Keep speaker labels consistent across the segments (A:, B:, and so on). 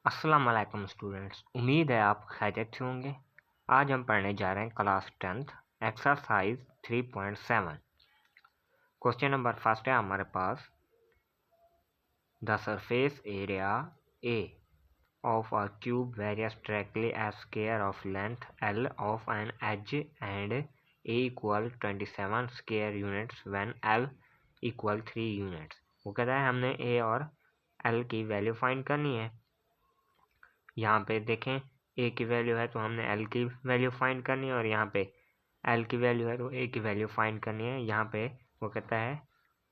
A: अस्सलाम वालेकुम स्टूडेंट्स, उम्मीद है आप खैरियत से होंगे। आज हम पढ़ने जा रहे हैं class 10th exercise 3.7। Question number first है हमारे पास, the surface area a of a cube varies directly as square of length L of an edge and A equal 27 square units when L equal 3 units। वो कहता है हमने A और L की value find करनी है। यहाँ पे देखें A की वैल्यू है तो हमने L की वैल्यू फाइंड करनी है, और यहाँ पे L की वैल्यू है तो A की वैल्यू फाइंड करनी है। यहाँ पे वो कहता है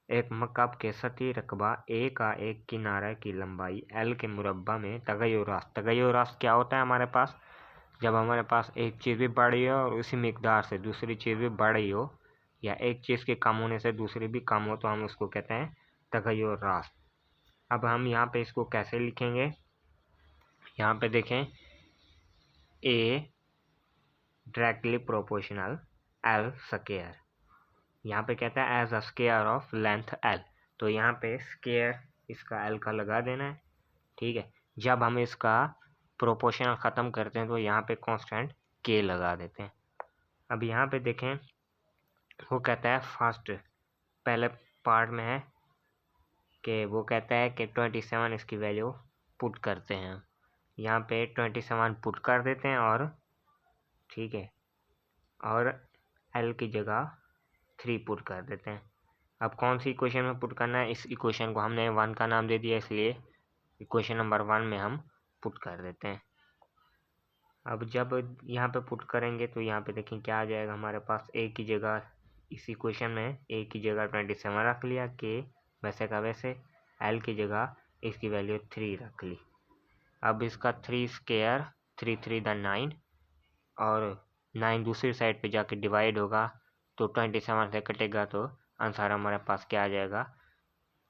A: एक मकब के सतही रकबा ए का एक किनारा की लंबाई एल के मुरब्बा में तगय्युरात क्या होता है हमारे पास, जब हमारे पास एक चीज़ भी बढ़ रही हो और उसी मिकदार से दूसरी चीज़ भी बढ़ रही हो, या एक चीज़ के कम होने से दूसरी भी कम हो, तो हम उसको कहते हैं तगय्युरात। अब हम यहाँ पे इसको कैसे लिखेंगे, यहाँ पे देखें A directly proportional L square, यहाँ पे कहता है as a square of length L, तो यहाँ पे स्क्वायर इसका एल का लगा देना है। ठीक है, जब हम इसका प्रोपोर्शनल ख़त्म करते हैं तो यहाँ पे कांस्टेंट के लगा देते हैं। अब यहाँ पे देखें वो कहता है फर्स्ट पहले पार्ट में है कि वो कहता है कि 27 इसकी वैल्यू पुट करते हैं। यहाँ पे 27 पुट कर देते हैं, और ठीक है, और एल की जगह 3 पुट कर देते हैं। अब कौन सी इक्वेशन में पुट करना है, इस इक्वेशन को हमने 1 का नाम दे दिया, इसलिए इक्वेशन नंबर 1 में हम पुट कर देते हैं। अब जब यहाँ पे पुट करेंगे तो यहाँ पे देखें क्या आ जाएगा हमारे पास, ए की जगह इस इक्वेशन में ए की जगह 27 रख लिया, के वैसे का वैसे, एल की जगह इसकी वैल्यू 3 रख ली। अब इसका 3 स्क्वायर 3 3 द 9, और 9 दूसरी साइड पे जाके डिवाइड होगा तो 27 से कटेगा तो आंसर हमारे पास क्या आ जाएगा,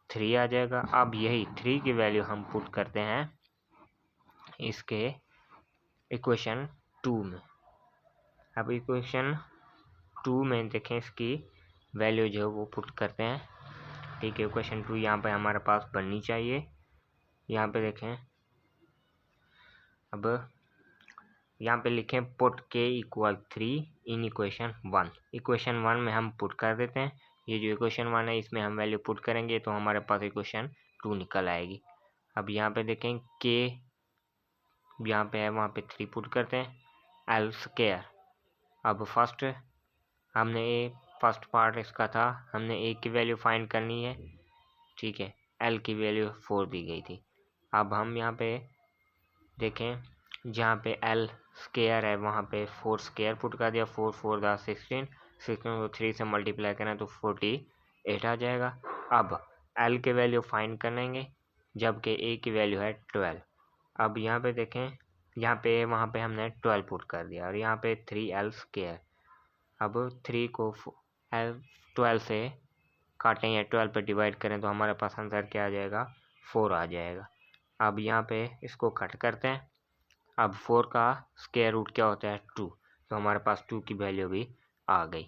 A: 3 आ जाएगा। अब यही 3 की वैल्यू हम पुट करते हैं इसके इक्वेशन 2 में। अब इक्वेशन 2 में देखें इसकी वैल्यू जो है वो पुट करते हैं। ठीक है, इक्वेशन 2 यहाँ पे हमारे पास बननी चाहिए। यहाँ पे देखें, अब यहाँ पे लिखें पुट के इक्वल 3 इन इक्वेशन 1। इक्वेशन 1 में हम पुट कर देते हैं। ये जो इक्वेशन 1 है इसमें हम वैल्यू पुट करेंगे तो हमारे पास इक्वेशन 2 निकल आएगी। अब यहाँ पे देखें के यहाँ पे है, वहाँ पे 3 पुट करते हैं, एल स्क्वायर। अब फर्स्ट हमने फर्स्ट पार्ट इसका था, हमने ए की वैल्यू फाइंड करनी है। ठीक है, एल की वैल्यू 4 दी गई थी। अब हम यहाँ पे देखें जहाँ पे एल स्क्वायर है वहाँ पे 4 स्क्वायर पुट कर दिया, 4 4 दा 16 को 3 से मल्टीप्लाई करें तो 48 आ जाएगा। अब एल के वैल्यू फाइंड करेंगे जबकि ए की वैल्यू है 12। अब यहाँ पे देखें, यहाँ पे वहाँ पे हमने 12 पुट कर दिया, और यहाँ पे 3l स्क्वायर। अब 3 को 12 से काटें या 12 पे डिवाइड करें तो हमारे पास आंसर क्या आ जाएगा, 4 आ जाएगा। अब यहाँ पे इसको कट करते हैं। अब 4 का स्क्वायर रूट क्या होता है, 2, तो हमारे पास 2 की वैल्यू भी आ गई।